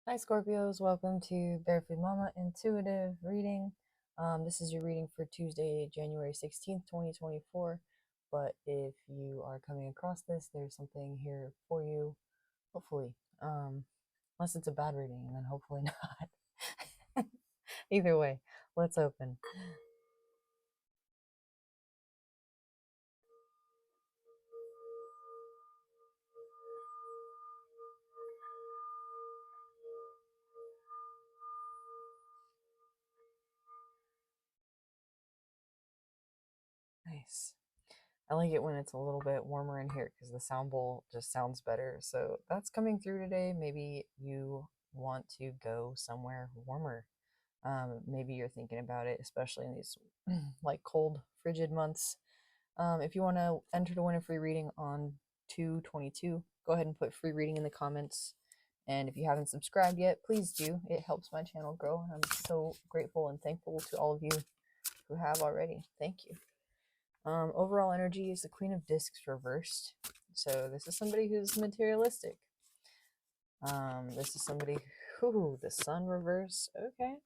Hi Scorpios, welcome to Barefoot Mama Intuitive Reading. This is your reading for Tuesday, January 16th, 2024. But if you are coming across this, there's something here for you, hopefully. Unless it's a bad reading, and then hopefully not. Either way, let's open. Nice. I like it when it's a little bit warmer in here because the sound bowl just sounds better. So that's coming through today. Maybe you want to go somewhere warmer. Maybe you're thinking about it, especially in these like cold, frigid months. If you want to enter to win a free reading on 2/22, go ahead and put free reading in the comments. And if you haven't subscribed yet, please do. It helps my channel grow, and I'm so grateful and thankful to all of you who have already. Thank you. Overall energy is the Queen of Discs reversed. So this is somebody who's materialistic. This is somebody who the Sun reversed. Okay.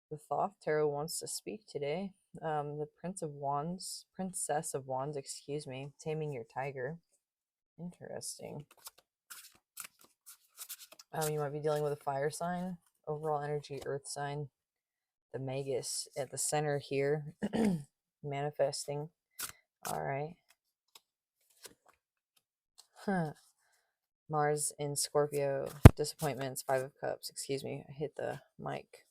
The Thoth Tarot wants to speak today. The Princess of Wands, excuse me, taming your tiger. Interesting. You might be dealing with a fire sign. Overall energy, earth sign. The Magus at the center here, manifesting. All right. Huh. Mars in Scorpio, disappointments, Five of Cups. Excuse me, I hit the mic.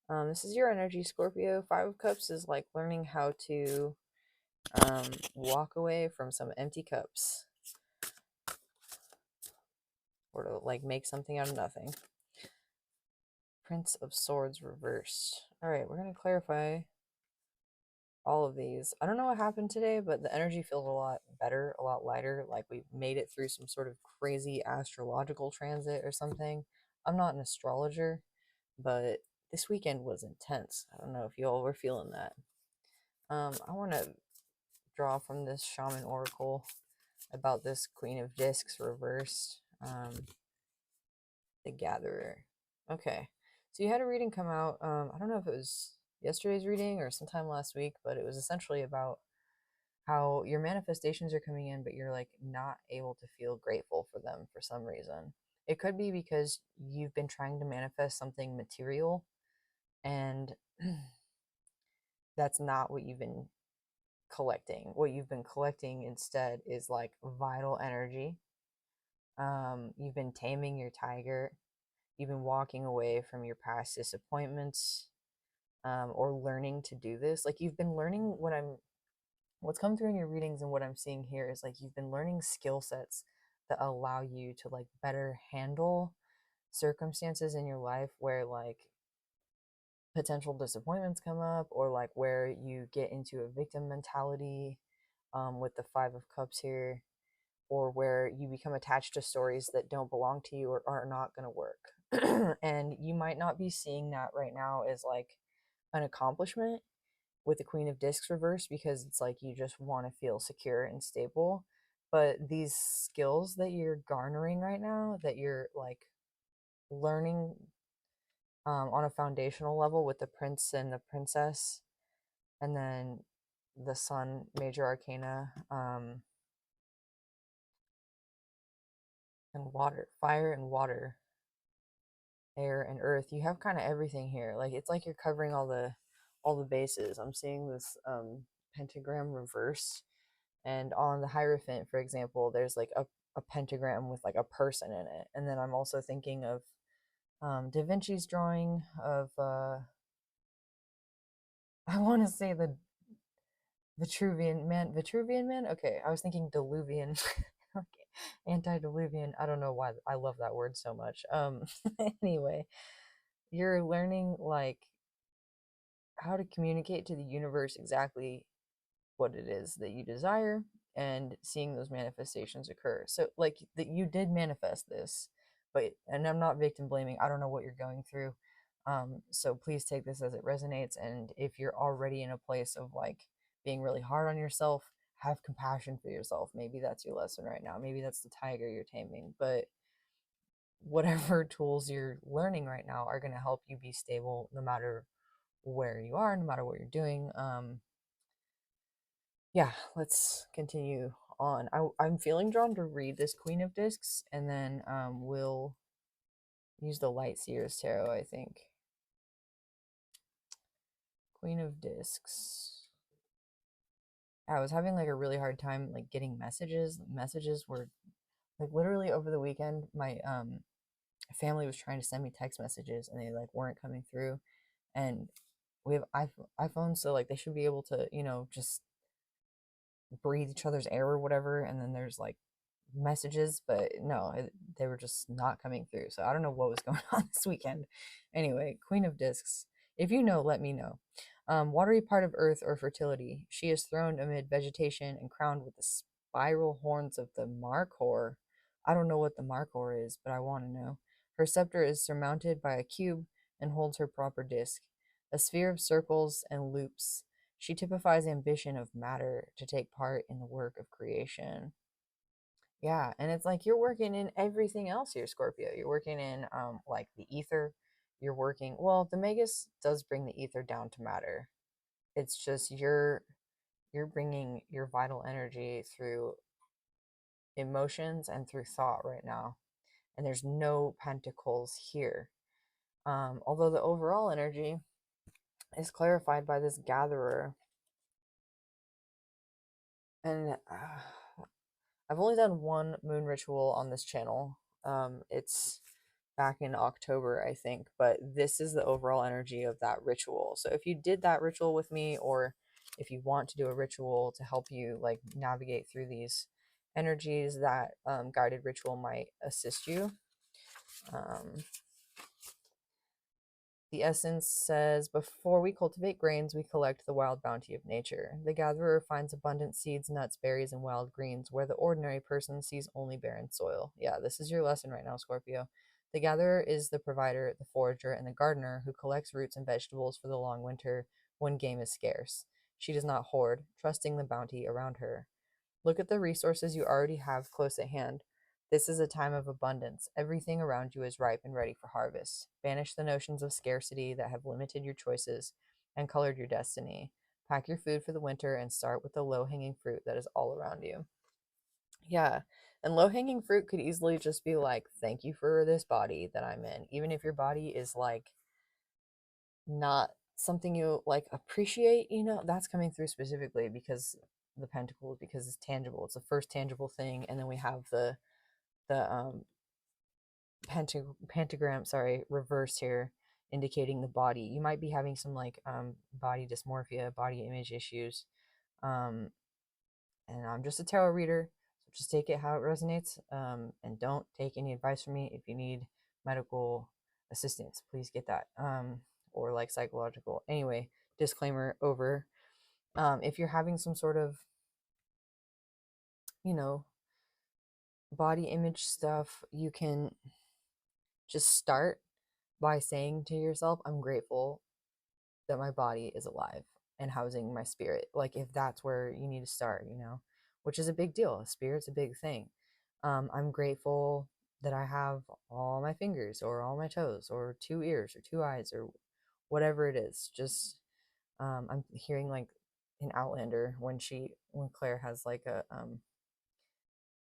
This is your energy, Scorpio. Five of Cups is like learning how to walk away from some empty cups, or to like make something out of nothing. Prince of Swords reversed. All right, we're going to clarify all of these. I don't know what happened today, but the energy feels a lot better, a lot lighter, like we've made it through some sort of crazy astrological transit or something. I'm not an astrologer, but this weekend was intense. I don't know if you all were feeling that. I want to draw from this Shaman Oracle about this Queen of Discs reversed. The Gatherer. Okay, so you had a reading come out. I don't know if it was yesterday's reading or sometime last week, but it was essentially about how your manifestations are coming in, but you're like not able to feel grateful for them for some reason. It could be because you've been trying to manifest something material, and that's not what you've been collecting. What you've been collecting instead is like vital energy. You've been taming your tiger. You've been walking away from your past disappointments, or learning to do this. Like you've been learning what's come through in your readings, and what I'm seeing here is like you've been learning skill sets that allow you to like better handle circumstances in your life where like potential disappointments come up, or like where you get into a victim mentality, with the Five of Cups here, or where you become attached to stories that don't belong to you or are not going to work. And you might not be seeing that right now as like an accomplishment with the Queen of Discs reversed, because it's like you just want to feel secure and stable. But these skills that you're garnering right now, that you're like learning, on a foundational level with the Prince and the Princess, and then the Sun, Major Arcana, and water, fire and water, air and earth. You have kind of everything here. Like it's like you're covering all the bases. I'm seeing this pentagram reverse, and on the Hierophant, for example, there's like a pentagram with like a person in it. And then I'm also thinking of Da Vinci's drawing of I want to say the Vitruvian man. Okay, I was thinking Diluvian. Okay, antediluvian. I don't know why I love that word so much. Anyway, you're learning like how to communicate to the universe exactly what it is that you desire, and seeing those manifestations occur. So like that you did manifest this, but, and I'm not victim blaming. I don't know what you're going through. So please take this as it resonates. And if you're already in a place of like being really hard on yourself, have compassion for yourself. Maybe that's your lesson right now. Maybe that's the tiger you're taming. But whatever tools you're learning right now are going to help you be stable no matter where you are, no matter what you're doing. Yeah, let's continue on. I'm feeling drawn to read this Queen of Discs, and then we'll use the Light Seers Tarot, I think. Queen of Discs. I was having like a really hard time like getting messages. Messages were like literally over the weekend, my family was trying to send me text messages and they like weren't coming through. And we have iPhones, so like they should be able to, just breathe each other's air or whatever. And then there's like messages, but no, they were just not coming through. So I don't know what was going on this weekend. Anyway, Queen of Discs. If you know, let me know. Watery part of earth or fertility. She is throned amid vegetation and crowned with the spiral horns of the Markhor. I don't know what the Markhor is, but I want to know. Her scepter is surmounted by a cube and holds her proper disc, a sphere of circles and loops. She typifies ambition of matter to take part in the work of creation. Yeah, and it's like you're working in everything else here, Scorpio. You're working in like the ether. You're working, well, the Magus does bring the ether down to matter. It's just you're bringing your vital energy through emotions and through thought right now. And there's no pentacles here. Although the overall energy is clarified by this gatherer. And I've only done one moon ritual on this channel. It's back in October, I think, but this is the overall energy of that ritual. So if you did that ritual with me, or if you want to do a ritual to help you like navigate through these energies, that guided ritual might assist you. Um, The essence says, before we cultivate grains, we collect the wild bounty of nature. The gatherer finds abundant seeds, nuts, berries, and wild greens, where the ordinary person sees only barren soil. Yeah, this is your lesson right now, Scorpio. The gatherer is the provider, the forager, and the gardener who collects roots and vegetables for the long winter when game is scarce. She does not hoard, trusting the bounty around her. Look at the resources you already have close at hand. This is a time of abundance. Everything around you is ripe and ready for harvest. Banish the notions of scarcity that have limited your choices and colored your destiny. Pack your food for the winter and start with the low hanging fruit that is all around you. Yeah. And low hanging fruit could easily just be like, thank you for this body that I'm in. Even if your body is like not something you like appreciate, that's coming through specifically because the pentacles, because it's tangible. It's the first tangible thing. And then we have the pentagram, sorry, reversed here, indicating the body. You might be having some like body dysmorphia, body image issues. Um, and I'm just a tarot reader, so just take it how it resonates. And don't take any advice from me. If you need medical assistance, please get that. Or like psychological. Anyway, disclaimer over. If you're having some sort of, you know, body image stuff, you can just start by saying to yourself, I'm grateful that my body is alive and housing my spirit. Like, if that's where you need to start, which is a big deal. Spirit's a big thing. I'm grateful that I have all my fingers or all my toes or two ears or two eyes or whatever it is. Just, I'm hearing like in Outlander when Claire has like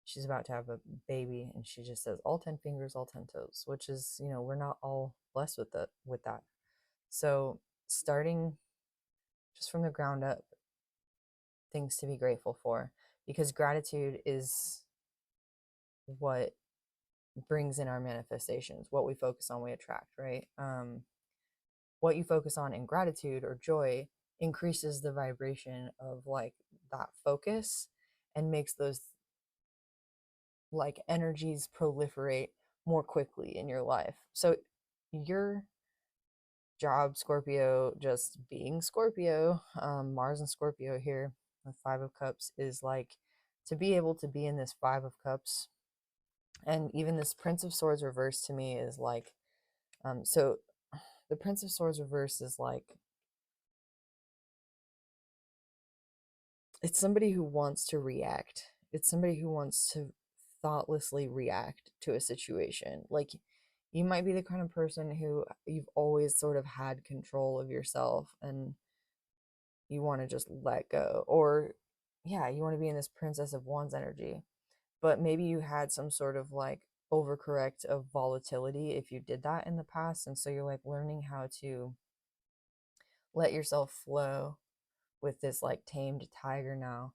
she's about to have a baby and she just says all 10 fingers, all 10 toes, which is, we're not all blessed with that. So starting just from the ground up, things to be grateful for, because gratitude is what brings in our manifestations. What we focus on, we attract, right? What you focus on in gratitude or joy increases the vibration of like that focus and makes those like energies proliferate more quickly in your life. So your job, Scorpio, just being Scorpio, Mars and Scorpio here with Five of Cups, is like to be able to be in this Five of Cups. And even this Prince of Swords reverse to me is like, so the Prince of Swords reverse is like, it's somebody who wants to react. It's somebody who wants to thoughtlessly react to a situation. Like you might be the kind of person who you've always sort of had control of yourself and you want to just let go. Or yeah, you want to be in this Princess of Wands energy. But maybe you had some sort of like overcorrect of volatility if you did that in the past. And so you're like learning how to let yourself flow with this like tamed tiger now.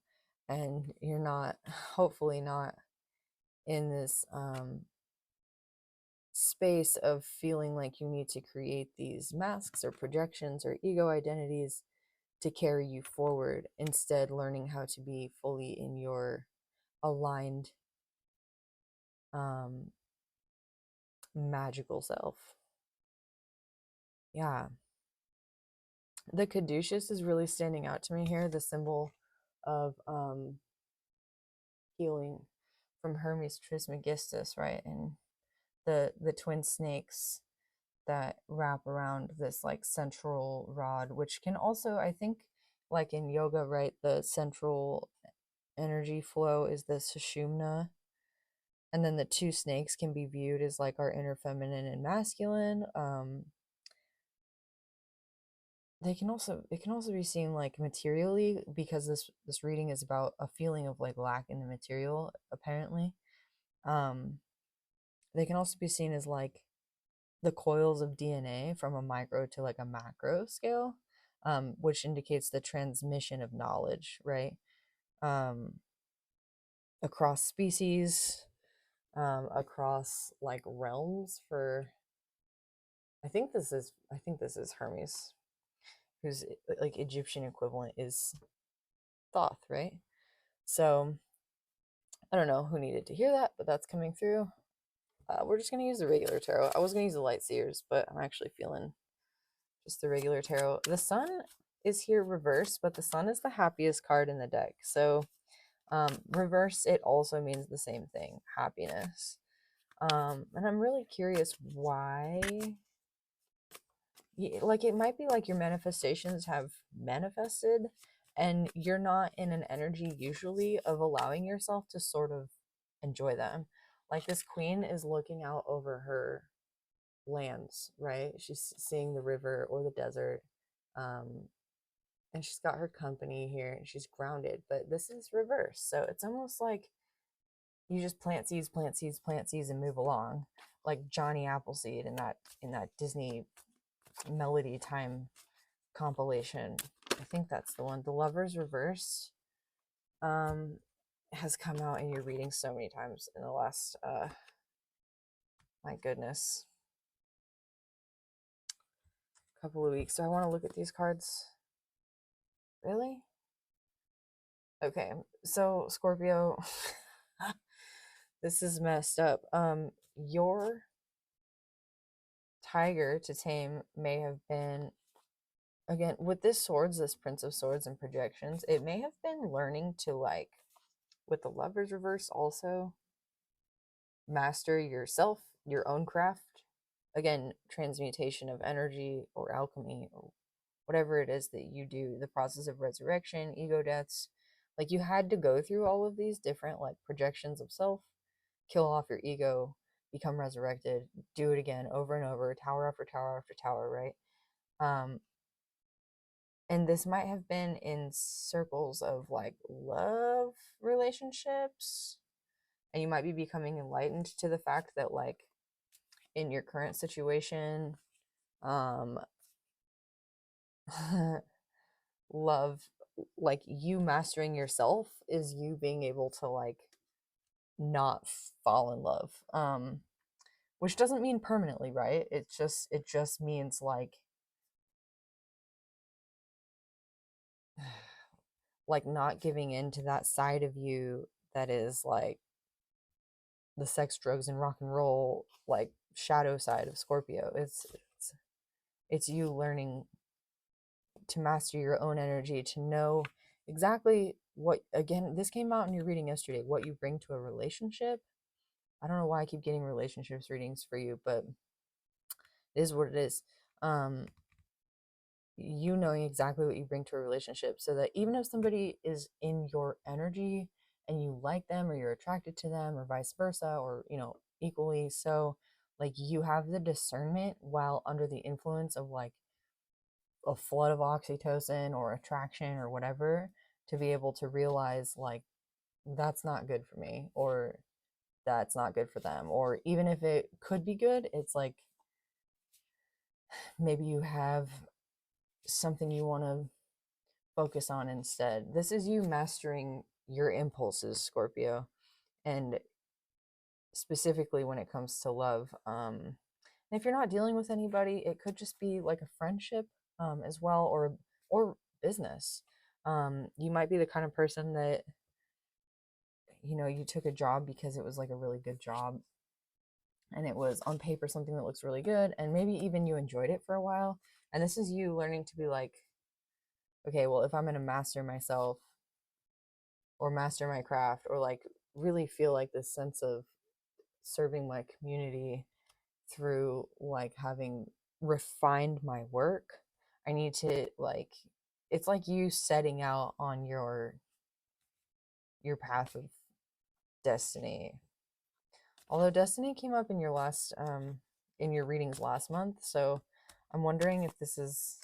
And you're not, hopefully, not in this space of feeling like you need to create these masks or projections or ego identities to carry you forward. Instead, learning how to be fully in your aligned, um, magical self. Yeah. The caduceus is really standing out to me here, the symbol of healing from Hermes Trismegistus, right? And the twin snakes that wrap around this like central rod, which can also, I think, like in yoga, right, the central energy flow is the sushumna, and then the two snakes can be viewed as like our inner feminine and masculine. They can also, it can also be seen like materially, because this reading is about a feeling of like lack in the material apparently. um they can also be seen as like the coils of DNA from a micro to like a macro scale, which indicates the transmission of knowledge, right? um Across species, across like realms. For I think this is Hermes, whose like Egyptian equivalent is Thoth, right? So I don't know who needed to hear that, but that's coming through. We're just going to use the regular tarot. I was going to use the light seers, but I'm actually feeling just the regular tarot. The sun is here reversed, but the sun is the happiest card in the deck. So reverse, it also means the same thing, happiness. And I'm really curious why. Like it might be like your manifestations have manifested and you're not in an energy usually of allowing yourself to sort of enjoy them. Like this queen is looking out over her lands, right? She's seeing the river or the desert. And she's got her company here and she's grounded, but this is reverse. So it's almost like you just plant seeds, plant seeds, plant seeds and move along. Like Johnny Appleseed in that Disney Melody Time compilation. I think that's the one. The Lovers Reversed has come out in your reading so many times in the last my goodness, couple of weeks. Do I want to look at these cards? Really? Okay. So Scorpio, this is messed up. Your tiger to tame may have been, again with this swords, this Prince of Swords and projections, it may have been learning to like, with the Lovers Reverse also, master yourself, your own craft. Again, transmutation of energy or alchemy or whatever it is that you do, the process of resurrection, ego deaths. Like you had to go through all of these different like projections of self, kill off your ego, become resurrected, do it again over and over, tower after tower after tower, right? Um, and this might have been in circles of like love relationships, and you might be becoming enlightened to the fact that like in your current situation, um love, like you mastering yourself is you being able to like not fall in love, which doesn't mean permanently, right? It just means like not giving in to that side of you that is like the sex, drugs and rock and roll like shadow side of Scorpio. It's you learning to master your own energy, to know exactly what, again, this came out in your reading yesterday, what you bring to a relationship. I don't know why I keep getting relationships readings for you, but it is what it is. You knowing exactly what you bring to a relationship, so that even if somebody is in your energy and you like them or you're attracted to them or vice versa, or equally so, like you have the discernment while under the influence of like a flood of oxytocin or attraction or whatever, to be able to realize like that's not good for me, or that's not good for them, or even if it could be good, it's like maybe you have something you want to focus on instead. This is you mastering your impulses, Scorpio, and specifically when it comes to love. And if you're not dealing with anybody, it could just be like a friendship, as well, or business. You might be the kind of person that you took a job because it was like a really good job, and it was on paper something that looks really good, and maybe even you enjoyed it for a while. And this is you learning to be like, okay, well, if I'm going to master myself or master my craft, or like really feel like this sense of serving my community through like having refined my work, I need to like, it's like you setting out on your path of destiny. Although destiny came up in your last in your readings last month, so I'm wondering if this is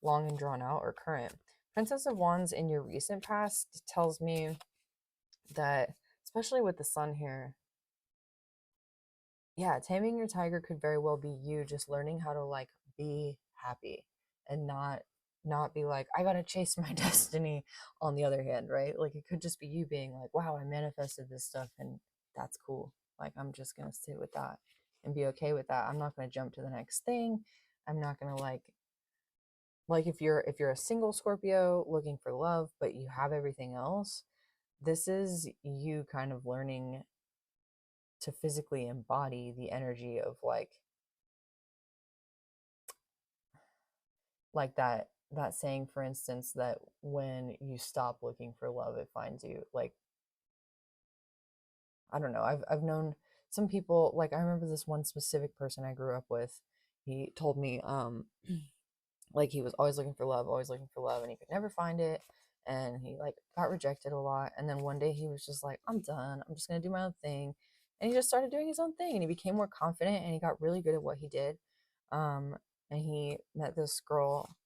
long and drawn out or current. Princess of Wands in your recent past tells me that, especially with the sun here, yeah, taming your tiger could very well be you just learning how to like be happy and not be like, I gotta chase my destiny. On the other hand, right? Like it could just be you being like, wow, I manifested this stuff and that's cool. Like I'm just gonna sit with that and be okay with that. I'm not gonna jump to the next thing. I'm not gonna like if you're a single Scorpio looking for love, but you have everything else, this is you kind of learning to physically embody the energy of like that saying, for instance, that when you stop looking for love, it finds you. Like, I don't know, I've known some people, like I remember this one specific person I grew up with. He told me like he was always looking for love, always looking for love, and he could never find it, and he like got rejected a lot. And then one day he was just like, I'm done, I'm just going to do my own thing. And he just started doing his own thing, and he became more confident, and he got really good at what he did. um and he met this girl,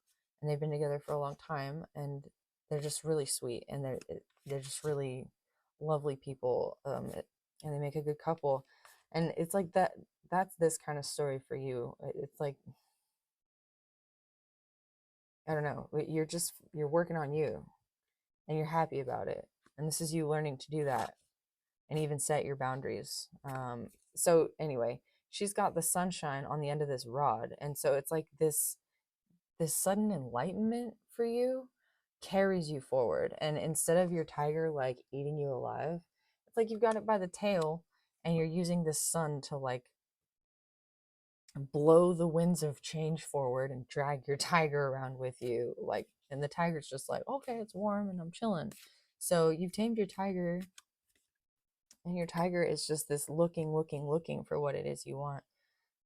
and they've been together for a long time, and they're just really sweet, and they're just really lovely people. And they make a good couple. And it's like that's this kind of story for you. It's like, I don't know, you're working on you, and you're happy about it. And this is you learning to do that and even set your boundaries. So anyway, she's got the sunshine on the end of this rod, and so it's like this sudden enlightenment for you carries you forward. And instead of your tiger like eating you alive, it's like you've got it by the tail, and you're using the sun to like blow the winds of change forward and drag your tiger around with you. Like, and the tiger's just like, okay, it's warm and I'm chilling. So you've tamed your tiger, and your tiger is just this looking for what it is you want.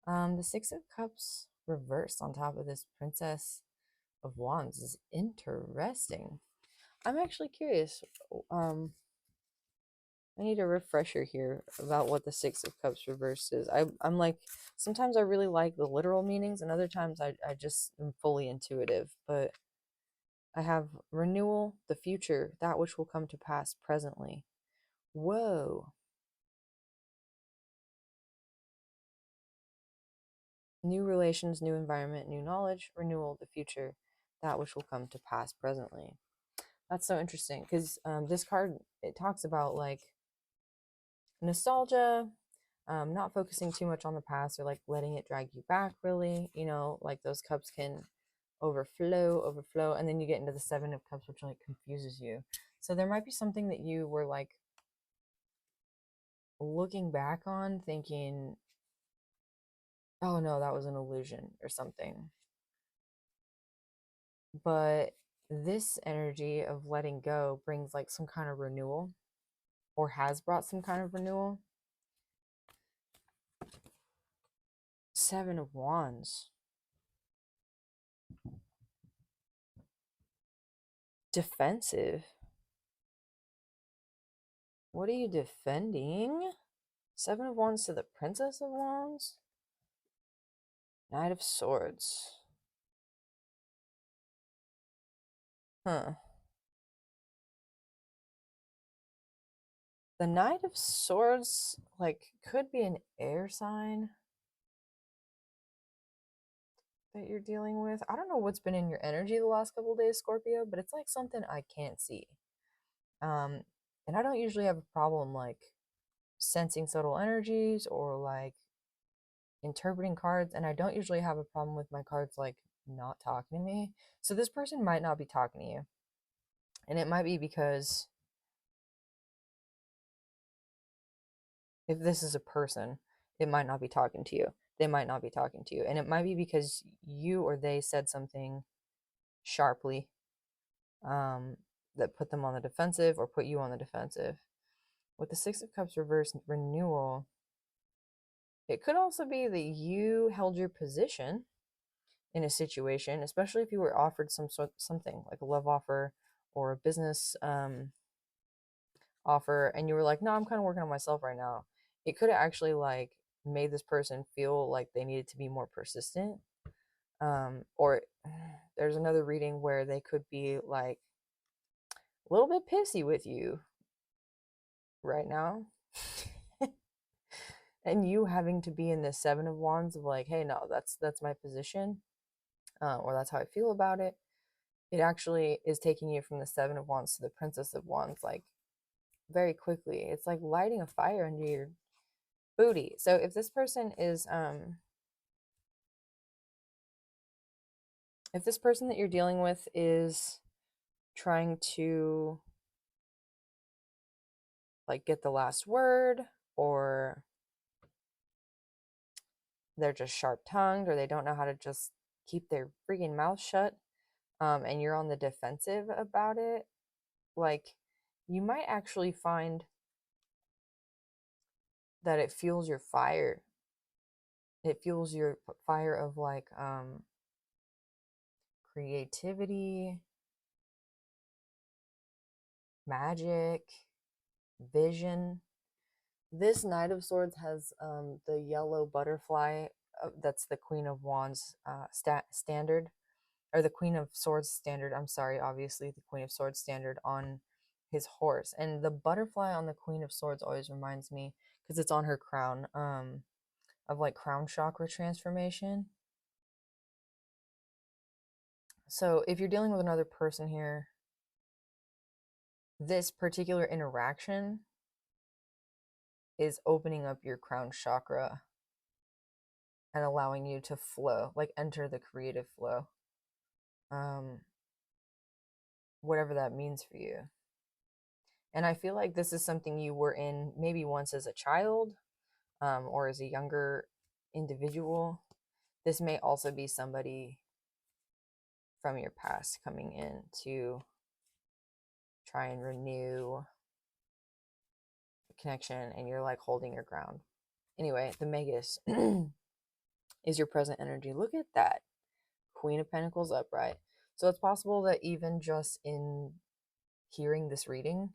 The Six of Cups reversed on top of this Princess of Wands is interesting. I'm actually curious. Um, I need a refresher here about what the Six of Cups reversed is. I'm like, sometimes I really like the literal meanings, and other times I just am fully intuitive. But I have renewal, the future, that which will come to pass presently. Whoa. New relations, new environment, new knowledge, renewal, the future, that which will come to pass presently. That's so interesting because this card, it talks about like nostalgia, not focusing too much on the past, or like letting it drag you back, really. Like those cups can overflow, and then you get into the Seven of Cups, which like confuses you. So there might be something that you were like looking back on thinking, oh no, that was an illusion or something. But this energy of letting go brings like some kind of renewal, or has brought some kind of renewal. Seven of Wands. Defensive. What are you defending? Seven of Wands to the Princess of Wands? Knight of Swords. Huh. The Knight of Swords, like, could be an air sign that you're dealing with. I don't know what's been in your energy the last couple days, Scorpio, but it's like something I can't see. Um, and I don't usually have a problem like sensing subtle energies or like interpreting cards, and I don't usually have a problem with my cards like not talking to me. So this person might not be talking to you. And it might be because if this is a person, it might not be talking to you. They might not be talking to you. And it might be because you or they said something sharply um, that put them on the defensive or put you on the defensive. With the Six of Cups reverse renewal, it could also be that you held your position in a situation, especially if you were offered something like a love offer or a business offer, and you were like, "No, I'm kind of working on myself right now." It could have actually like made this person feel like they needed to be more persistent. Or there's another reading where they could be like a little bit pissy with you right now. And you having to be in the Seven of Wands of like, hey, no, that's my position, or that's how I feel about it. It actually is taking you from the Seven of Wands to the Princess of Wands, like very quickly. It's like lighting a fire under your booty. So if this person is, if this person that you're dealing with is trying to like get the last word, or they're just sharp tongued, or they don't know how to just keep their freaking mouth shut, and you're on the defensive about it, like you might actually find that it fuels your fire. It fuels your fire of like creativity, magic, vision. This Knight of Swords has the yellow butterfly. That's the Queen of Wands standard, or the Queen of Swords standard. I'm sorry, obviously the Queen of Swords standard on his horse, and the butterfly on the Queen of Swords always reminds me, because it's on her crown, of like crown chakra transformation. So if you're dealing with another person here, this particular interaction is opening up your crown chakra and allowing you to flow, like enter the creative flow, um, whatever that means for you. And I feel like this is something you were in maybe once as a child, or as a younger individual. This may also be somebody from your past coming in to try and renew the connection, and you're like holding your ground. Anyway, the Magus is your present energy. Look at that. Queen of Pentacles upright. So it's possible that even just in hearing this reading,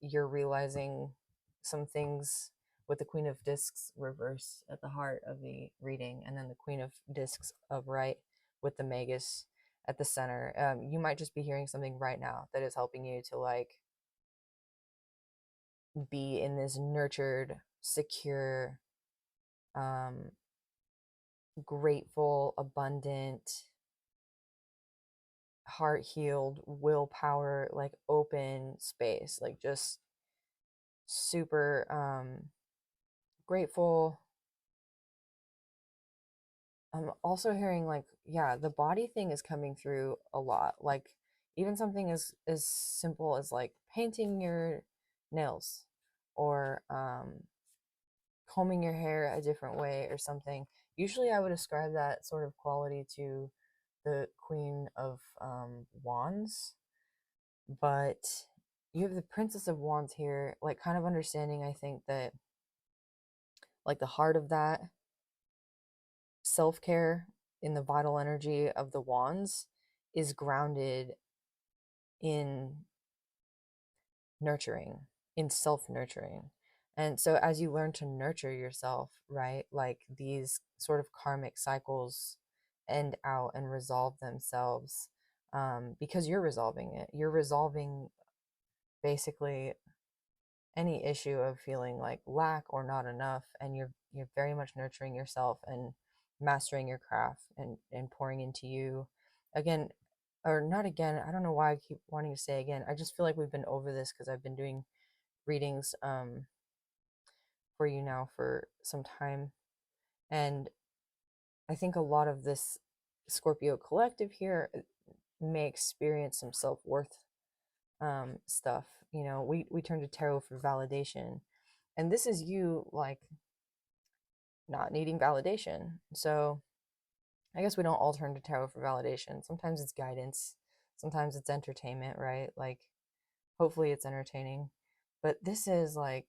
you're realizing some things with the Queen of Discs reverse at the heart of the reading, and then the Queen of Discs upright with the Magus at the center. You might just be hearing something right now that is helping you to like be in this nurtured, secure, um, grateful, abundant, heart healed, willpower, like open space, like just super grateful. I'm also hearing like, yeah, the body thing is coming through a lot. Like even something as simple as like painting your nails, or combing your hair a different way or something. Usually I would ascribe that sort of quality to the Queen of Wands, but you have the Princess of Wands here, like kind of understanding, I think, that like the heart of that self-care in the vital energy of the wands is grounded in nurturing, in self-nurturing. And so as you learn to nurture yourself, right, like these sort of karmic cycles end out and resolve themselves, because you're resolving it. You're resolving basically any issue of feeling like lack or not enough, and you're very much nurturing yourself and mastering your craft and pouring into you again, or not again. I don't know why I keep wanting to say again. I just feel like we've been over this because I've been doing readings for you now for some time, and I think a lot of this Scorpio collective here may experience some self-worth stuff. You know, we turn to tarot for validation, and this is you like not needing validation. So I guess we don't all turn to tarot for validation. Sometimes it's guidance, sometimes it's entertainment, right? Like hopefully it's entertaining. But this is like,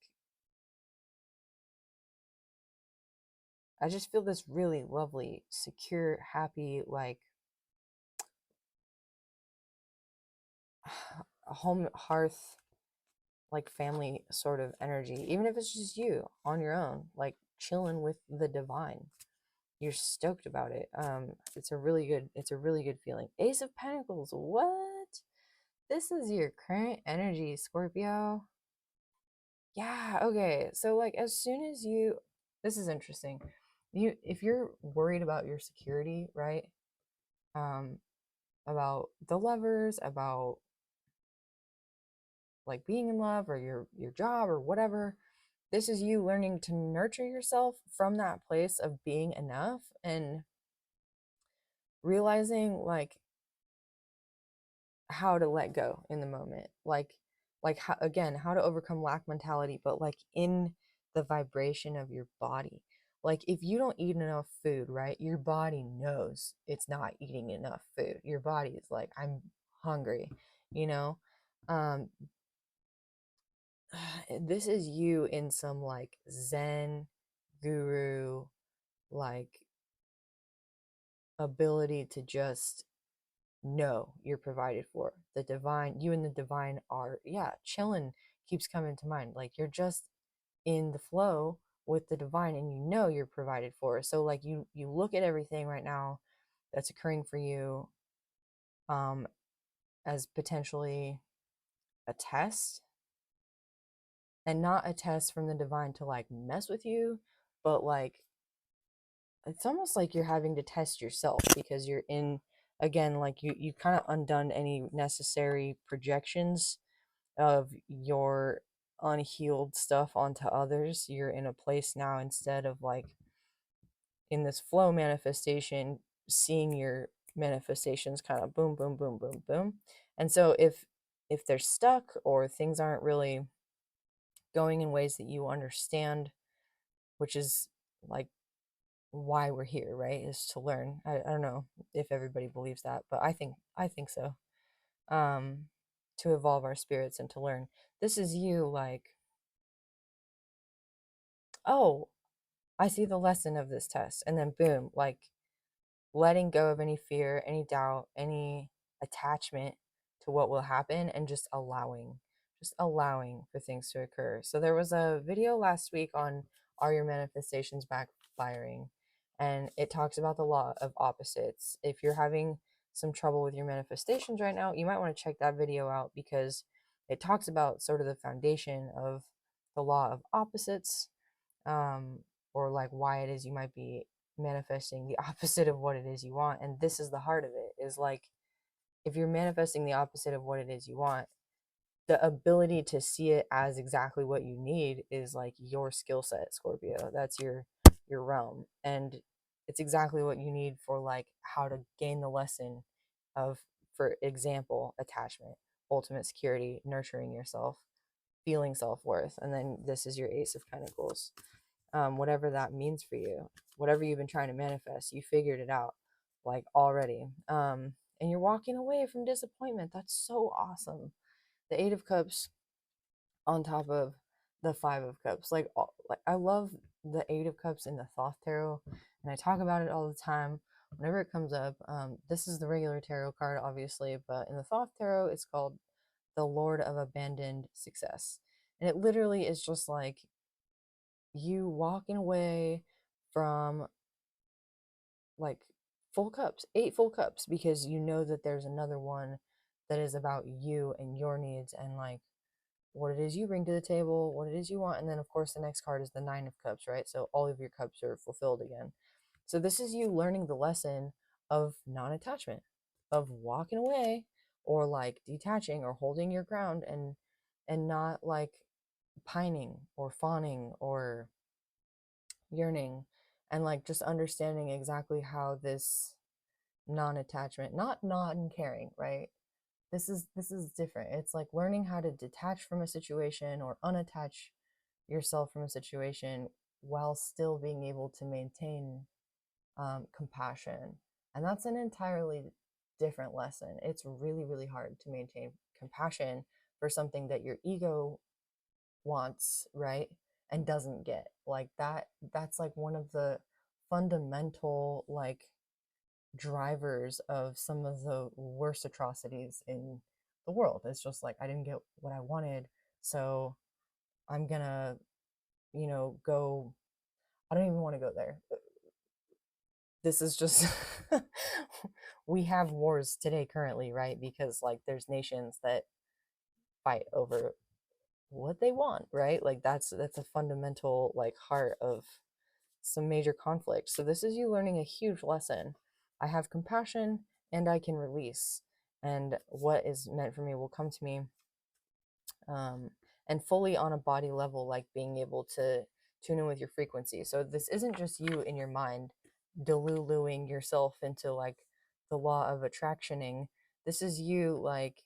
I just feel this really lovely, secure, happy, like a home hearth, like family sort of energy, even if it's just you on your own, like chilling with the divine. You're stoked about it. It's a really good feeling. Ace of Pentacles, what? This is your current energy, Scorpio. Yeah, okay. So like as soon as you, this is interesting. You, if you're worried about your security, right? Um, about the lovers, about like being in love or your job or whatever, this is you learning to nurture yourself from that place of being enough and realizing like how to let go in the moment, like how, again, how to overcome lack mentality, but like in the vibration of your body. Like if you don't eat enough food, right, your body knows it's not eating enough food. Your body is like, I'm hungry, you know. um this is you in some like zen guru like ability to just know you're provided for. The divine, you and the divine are, yeah, chilling keeps coming to mind. Like you're just in the flow with the divine and you know you're provided for. So like you look at everything right now that's occurring for you um as potentially a test, and not a test from the divine to like mess with you, but like it's almost like you're having to test yourself because you're in, again, like you kind of undone any necessary projections of your unhealed stuff onto others. You're in a place now, instead of like in this flow manifestation, seeing your manifestations kind of boom boom boom boom boom. And so if they're stuck or things aren't really going in ways that you understand, which is like why we're here, right, is to learn. I don't know if everybody believes that, but I think so. um to evolve our spirits and to learn. This is you like, oh, I see the lesson of this test, and then boom, like letting go of any fear, any doubt, any attachment to what will happen, and just allowing for things to occur. So there was a video last week on are your manifestations backfiring, and it talks about the law of opposites. If you're having some trouble with your manifestations right now, you might want to check that video out because it talks about sort of the foundation of the law of opposites, um, or like why it is you might be manifesting the opposite of what it is you want. And this is the heart of it, is like if you're manifesting the opposite of what it is you want, the ability to see it as exactly what you need is like your skill set, Scorpio. That's your realm, and it's exactly what you need for like how to gain the lesson of, for example, attachment, ultimate security, nurturing yourself, feeling self-worth. And then this is your Ace of Pentacles. Whatever that means for you, whatever you've been trying to manifest, you figured it out like already. And you're walking away from disappointment. That's so awesome. The Eight of Cups on top of the Five of Cups. Like I love the Eight of Cups in the Thoth Tarot, and I talk about it all the time whenever it comes up. This is the regular tarot card, obviously, but in the Thoth Tarot, it's called the Lord of Abandoned Success. And it literally is just like you walking away from like full cups, 8 full cups, because you know that there's another one that is about you and your needs and like what it is you bring to the table, what it is you want. And then, of course, the next card is the Nine of Cups, right? So all of your cups are fulfilled again. So this is you learning the lesson of non-attachment, of walking away or like detaching or holding your ground and not like pining or fawning or yearning, and like just understanding exactly how this non-attachment, not non-caring, right? This is different. It's like learning how to detach from a situation or unattach yourself from a situation while still being able to maintain compassion. And that's an entirely different lesson. It's really, really hard to maintain compassion for something that your ego wants, right? And doesn't get. Like that's like one of the fundamental like drivers of some of the worst atrocities in the world. It's just like I didn't get what I wanted, so I'm gonna, go. I don't even want to go there. This is just we have wars today currently, right? Because like there's nations that fight over what they want, right? Like that's a fundamental like heart of some major conflict. So this is you learning a huge lesson. I have compassion and I can release, and what is meant for me will come to me, um, and fully on a body level, like being able to tune in with your frequency. So this isn't just you in your mind deluluing yourself into like the law of attractioning. This is you like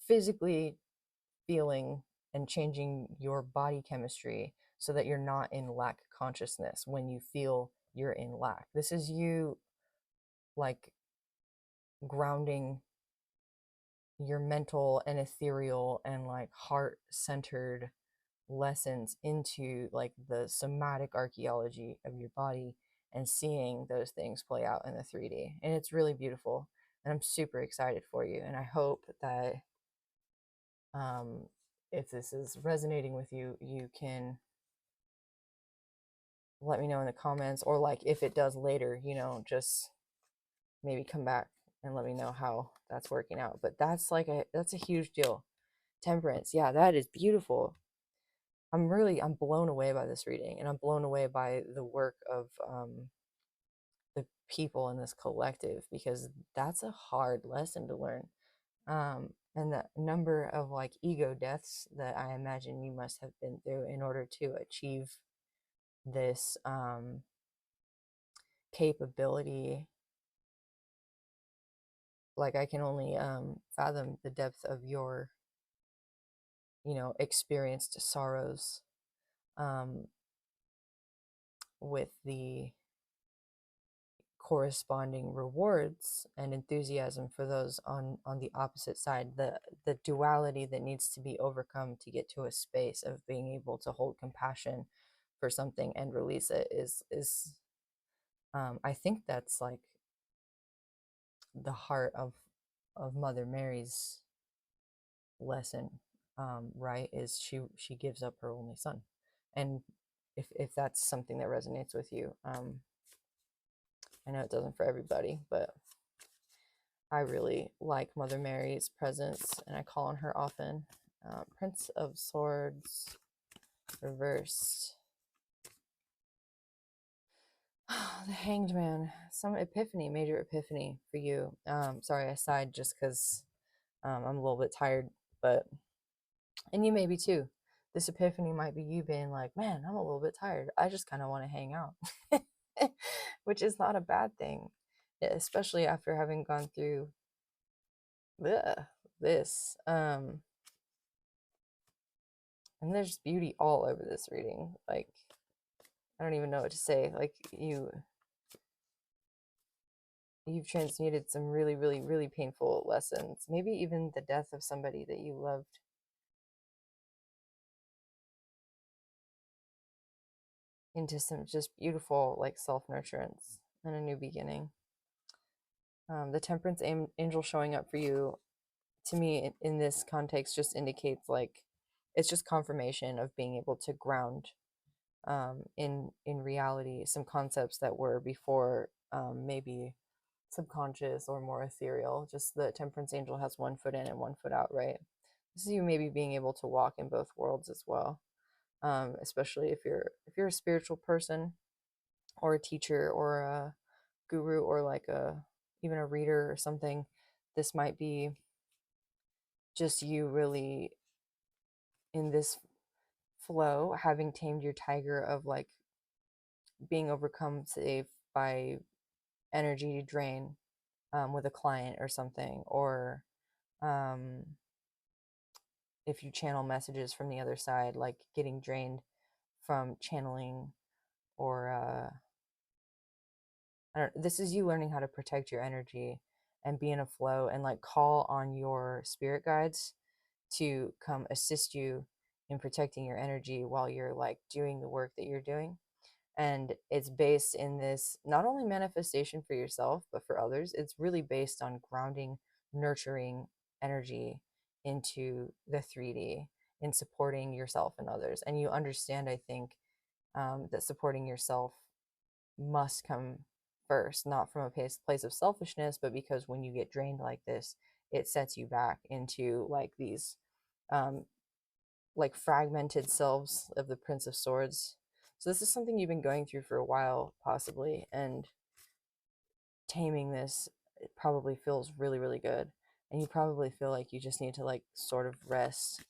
physically feeling and changing your body chemistry so that you're not in lack consciousness when you feel you're in lack. This is you like grounding your mental and ethereal and like heart centered lessons into like the somatic archaeology of your body and seeing those things play out in the 3D. And it's really beautiful. And I'm super excited for you. And I hope that um, if this is resonating with you, you can let me know in the comments, or like if it does later, just maybe come back and let me know how that's working out. But that's a huge deal. Temperance, yeah, that is beautiful. I'm blown away by this reading, and I'm blown away by the work of the people in this collective, because that's a hard lesson to learn. And the number of like ego deaths that I imagine you must have been through in order to achieve this capability. Like I can only fathom the depth of your experienced sorrows, um, with the corresponding rewards and enthusiasm for those on the opposite side. The duality that needs to be overcome to get to a space of being able to hold compassion for something and release it is I think that's like the heart of Mother Mary's lesson, right? Is she gives up her only son. And if that's something that resonates with you, I know it doesn't for everybody, but I really like Mother Mary's presence, and I call on her often. Prince of Swords reversed. The Hanged Man. Some epiphany, major epiphany for you. Sorry, I sighed just because I'm a little bit tired, but and you may be too. This epiphany might be you being like, man, I'm a little bit tired. I just kind of want to hang out, which is not a bad thing, especially after having gone through this. And there's beauty all over this reading. Like, I don't even know what to say. Like, you've transmuted some really, really, really painful lessons. Maybe even the death of somebody that you loved into some just beautiful, like, self-nurturance and a new beginning. The Temperance Angel showing up for you to me in this context just indicates like it's just confirmation of being able to ground in reality some concepts that were before maybe subconscious or more ethereal. Just the temperance angel has one foot in and one foot out, right? This is you maybe being able to walk in both worlds as well, especially if you're a spiritual person or a teacher or a guru or like a even a reader or something. This might be just you really in this flow, having tamed your tiger of like being overcome, say, by energy drain with a client or something, or um, if you channel messages from the other side, like getting drained from channeling, or I don't. This is you learning how to protect your energy and be in a flow and like call on your spirit guides to come assist you in protecting your energy while you're like doing the work that you're doing. And it's based in this not only manifestation for yourself but for others. It's really based on grounding, nurturing energy into the 3D, in supporting yourself and others. And you understand, I think, that supporting yourself must come first, not from a place of selfishness, but because when you get drained like this, it sets you back into like these um, like fragmented selves of the Prince of Swords. So this is something you've been going through for a while, possibly, and taming this, it probably feels really, really good. And you probably feel like you just need to like sort of rest.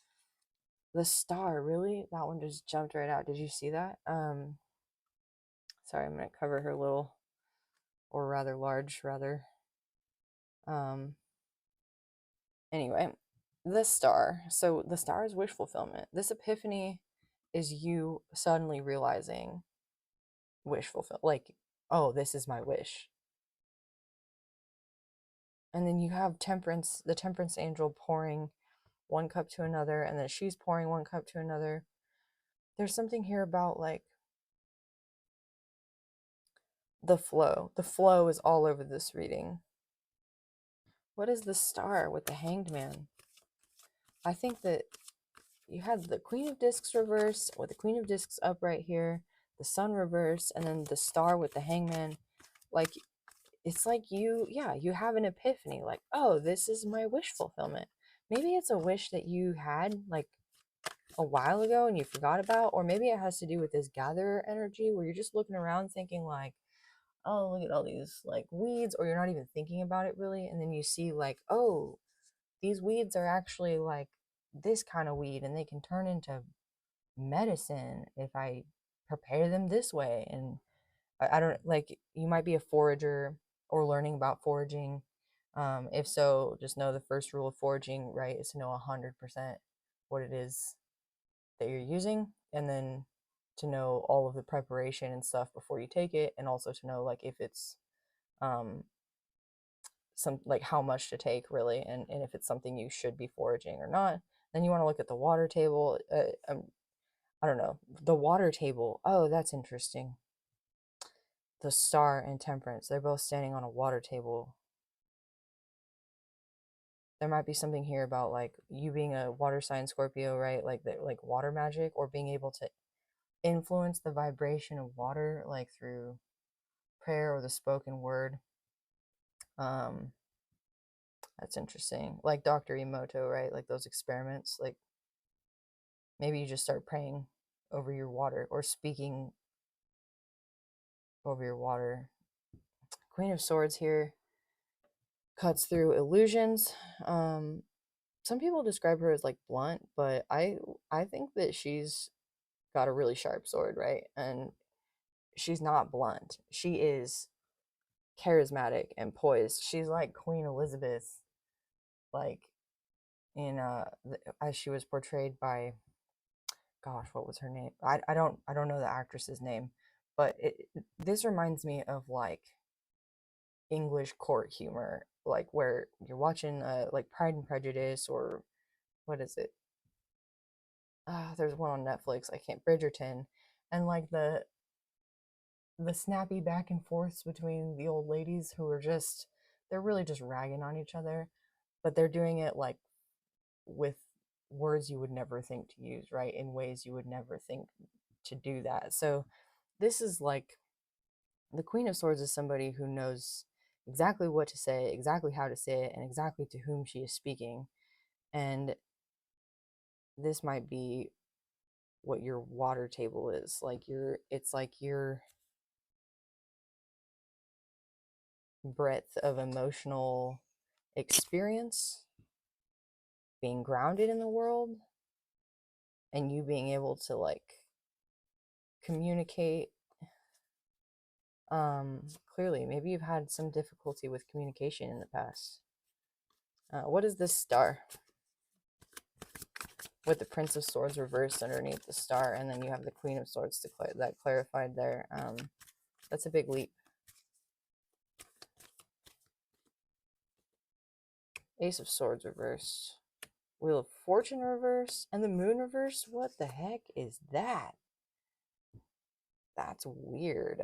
The star, really? That one just jumped right out. Did you see that? Sorry, I'm gonna cover her little, or rather large, rather. Um, anyway, the star. So the star is wish fulfillment. This epiphany is you suddenly realizing wish fulfill, like, oh, this is my wish. And then you have temperance, the temperance angel pouring one cup to another, and then she's pouring one cup to another. There's something here about like the flow is all over this reading. What is the star with the hanged man? I think that you had the Queen of Discs reversed, or the Queen of Discs up right here, the sun reversed, and then the star with the hangman. Like, it's like you, yeah, you have an epiphany, like, oh, this is my wish fulfillment. Maybe it's a wish that you had like a while ago and you forgot about, or maybe it has to do with this gatherer energy where you're just looking around thinking like, oh, look at all these like weeds, or you're not even thinking about it really, and then you see like, oh, these weeds are actually like this kind of weed and they can turn into medicine if I prepare them this way. And I don't like, you might be a forager or learning about foraging. If so, just know the first rule of foraging, right, is to know 100% what it is that you're using, and then to know all of the preparation and stuff before you take it, and also to know like if it's um, some like how much to take really, and if it's something you should be foraging or not. Then you want to look at the water table. I don't know, the water table. Oh, that's interesting. The star and temperance, they're both standing on a water table. There might be something here about like you being a water sign Scorpio, right? Like the like water magic, or being able to influence the vibration of water like through prayer or the spoken word. Um that's interesting. Like Dr. Emoto, right? Like those experiments, like maybe you just start praying over your water or speaking over your water. Queen of Swords here cuts through illusions. Um some people describe her as like blunt, but I think that she's got a really sharp sword, right? And she's not blunt. She is charismatic and poised. She's like Queen Elizabeth, like in as she was portrayed by, gosh, what was her name? I don't know the actress's name, but this reminds me of like English court humor, like where you're watching like Pride and Prejudice, or what is it? There's one on Netflix. I can't, Bridgerton, and like the snappy back and forths between the old ladies who are just, they're really just ragging on each other. but they're doing it like with words you would never think to use, right? In ways you would never think to do that. So this is like the Queen of Swords is somebody who knows exactly what to say, exactly how to say it, and exactly to whom she is speaking. And this might be what your water table is. Like it's like your breadth of emotional experience, being grounded in the world, and you being able to like communicate clearly. Maybe you've had some difficulty with communication in the past. What is this star with the Prince of Swords reversed underneath the star, and then you have the Queen of Swords that clarified there? That's a big leap. Ace of Swords reversed, Wheel of Fortune reversed, and the Moon reversed. What the heck is that? That's weird.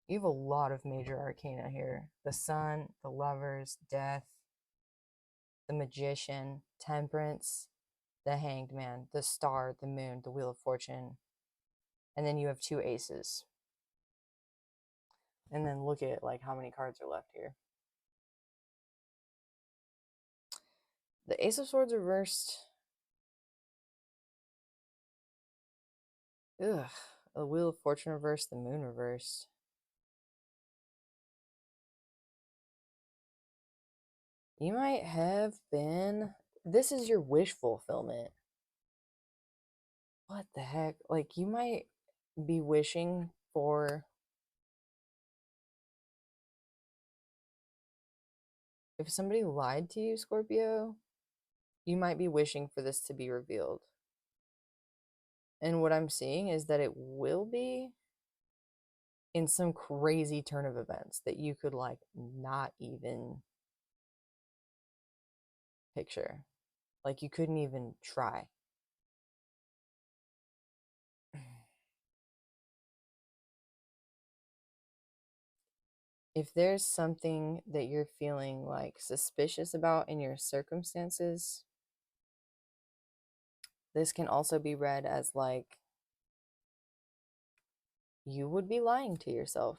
You have a lot of major arcana here: the Sun, the Lovers, Death, the Magician, Temperance, the Hanged Man, the Star, the Moon, the Wheel of Fortune, and then you have two aces. And then look at like how many cards are left here. The Ace of Swords reversed. Ugh. The Wheel of Fortune reversed, the Moon reversed. You might have been. This is your wish fulfillment. What the heck? Like, you might be wishing for. If somebody lied to you, Scorpio, you might be wishing for this to be revealed. And what I'm seeing is that it will be in some crazy turn of events that you could, like, not even picture. Like, you couldn't even try. If there's something that you're feeling like suspicious about in your circumstances, this can also be read as like you would be lying to yourself.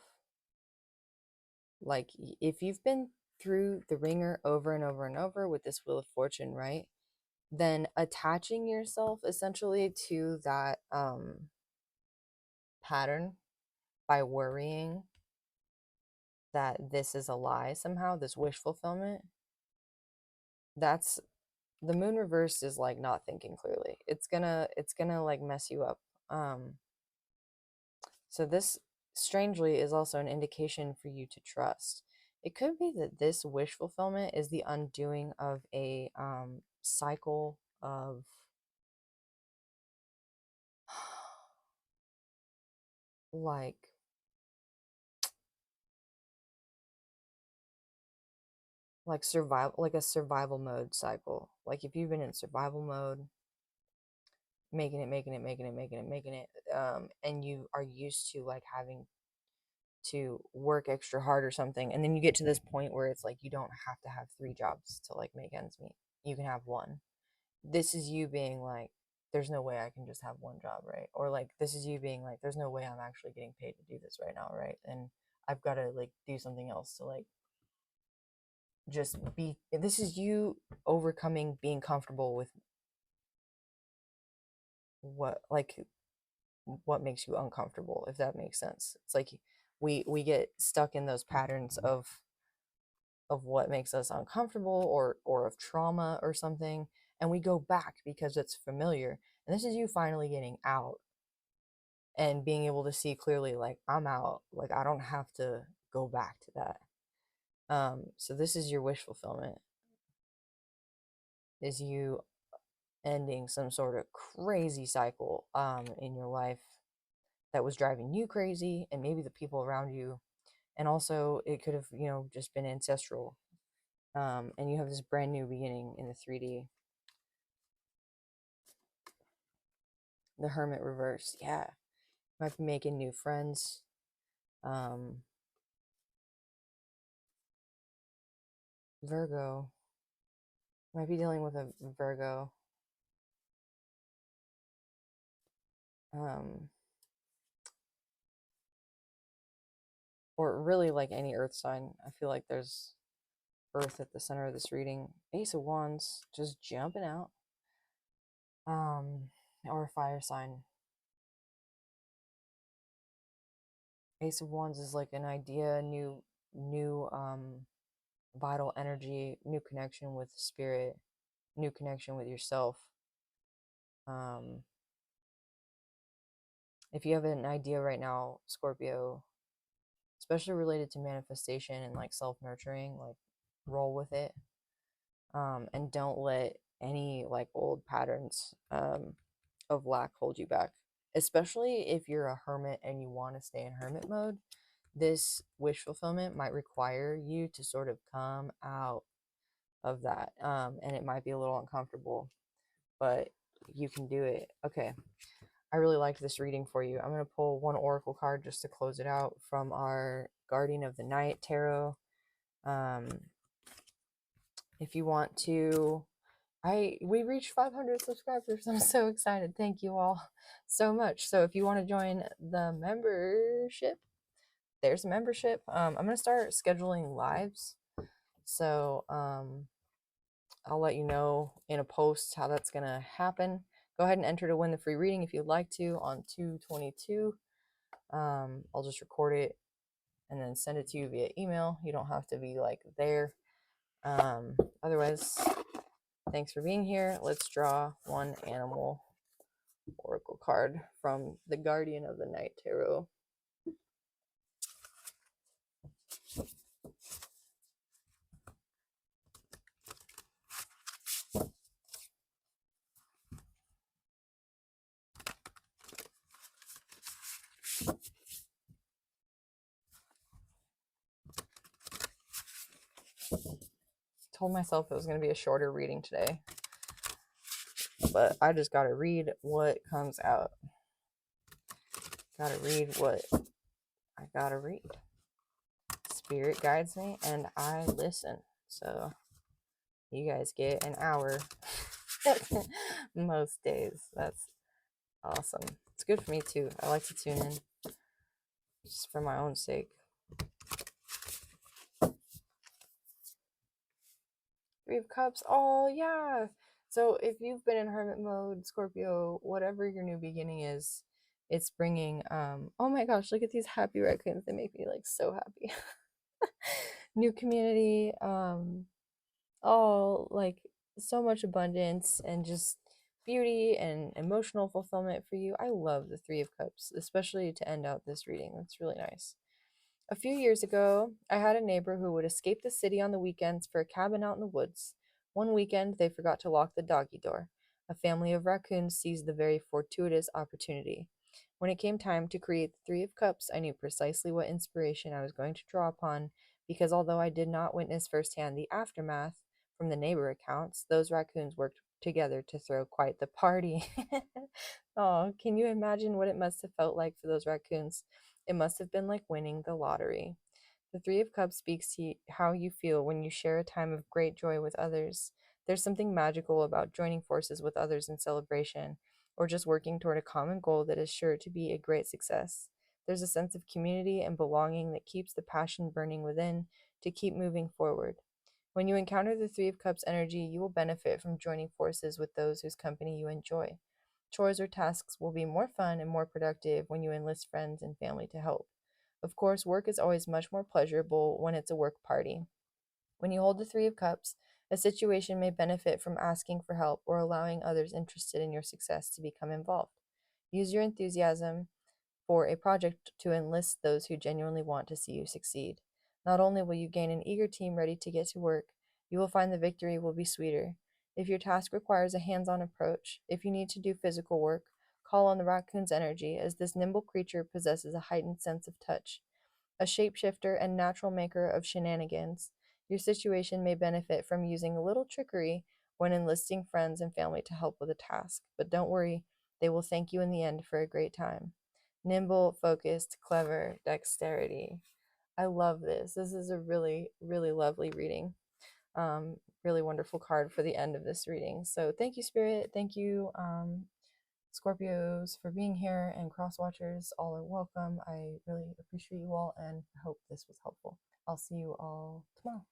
Like, if you've been through the ringer over and over and over with this Wheel of Fortune, right? Then attaching yourself essentially to that pattern by worrying that this is a lie somehow, this wish fulfillment, that's the Moon reversed is like not thinking clearly. It's gonna like mess you up. So this strangely is also an indication for you to trust. It could be that this wish fulfillment is the undoing of a cycle of like survival, like a survival mode cycle. Like if you've been in survival mode, making it, and you are used to like having to work extra hard or something, and then you get to this point where it's like you don't have to have three jobs to like make ends meet. You can have one. This is you being like, there's no way I can just have one job, right? Or like this is you being like, there's no way I'm actually getting paid to do this right now, right? And I've got to like do something else to like just be. This is you overcoming being comfortable with what like what makes you uncomfortable, if that makes sense. It's like we get stuck in those patterns of what makes us uncomfortable or of trauma or something, and we go back because it's familiar. And this is you finally getting out and being able to see clearly, like, I'm out, like I don't have to go back to that. So this is your wish fulfillment, is you ending some sort of crazy cycle in your life that was driving you crazy and maybe the people around you. And also it could have, just been ancestral. And you have this brand new beginning in the 3D. The Hermit reverse, yeah. Might be making new friends. Virgo, Might be dealing with a Virgo. Um, or really like any earth sign. I feel like there's earth at the center of this reading. Ace of Wands just jumping out. Or a fire sign. Ace of Wands is like an idea, new vital energy, new connection with spirit, new connection with yourself. Um, if you have an idea right now, Scorpio, especially related to manifestation and like self nurturing, like roll with it. And don't let any like old patterns of lack hold you back. Especially if you're a hermit and you want to stay in hermit mode, this wish fulfillment might require you to sort of come out of that. And it might be a little uncomfortable, but you can do it. Okay. I really liked this reading for you. I'm going to pull one oracle card just to close it out from our Guardian of the Night tarot. Um, if you want to, we reached 500 subscribers. I'm so excited. Thank you all so much. So if you want to join the membership, there's a membership. I'm going to start scheduling lives. So I'll let you know in a post how that's going to happen. Go ahead and enter to win the free reading if you'd like to on 2/22. I'll just record it and then send it to you via email. You don't have to be like there. Otherwise, thanks for being here. Let's draw one animal oracle card from the Guardian of the Night tarot. Told myself it was going to be a shorter reading today, but I just got to read what comes out. Got to read what I got to read. Spirit guides me and I listen. So you guys get an hour most days. That's awesome. It's good for me too. I like to tune in just for my own sake. Three of Cups. Oh, yeah. So if you've been in hermit mode, Scorpio, whatever your new beginning is, it's bringing, oh my gosh, look at these happy raccoons. They make me like so happy. New community, all like so much abundance and just beauty and emotional fulfillment for you. I love the Three of Cups, especially to end out this reading. That's really nice. A few years ago, I had a neighbor who would escape the city on the weekends for a cabin out in the woods. One weekend, they forgot to lock the doggy door. A family of raccoons seized the very fortuitous opportunity. When it came time to create the Three of Cups, I knew precisely what inspiration I was going to draw upon, because although I did not witness firsthand the aftermath from the neighbor accounts, those raccoons worked together to throw quite the party. Oh, can you imagine what it must have felt like for those raccoons? It must have been like winning the lottery. The Three of Cups speaks to how you feel when you share a time of great joy with others. There's something magical about joining forces with others in celebration, or just working toward a common goal that is sure to be a great success. There's a sense of community and belonging that keeps the passion burning within to keep moving forward. When you encounter the Three of Cups energy, you will benefit from joining forces with those whose company you enjoy. Chores or tasks will be more fun and more productive when you enlist friends and family to help. Of course, work is always much more pleasurable when it's a work party. When you hold the Three of Cups, a situation may benefit from asking for help or allowing others interested in your success to become involved. Use your enthusiasm for a project to enlist those who genuinely want to see you succeed. Not only will you gain an eager team ready to get to work, you will find the victory will be sweeter. If your task requires a hands on approach, if you need to do physical work, call on the raccoon's energy, as this nimble creature possesses a heightened sense of touch. A shapeshifter and natural maker of shenanigans, your situation may benefit from using a little trickery when enlisting friends and family to help with a task. But don't worry, they will thank you in the end for a great time. Nimble, focused, clever, dexterity. I love this. This is a really, really lovely reading. Really wonderful card for the end of this reading. So thank you, Spirit. Thank you, Scorpios, for being here, and cross watchers, all are welcome. I really appreciate you all and hope this was helpful. I'll see you all tomorrow.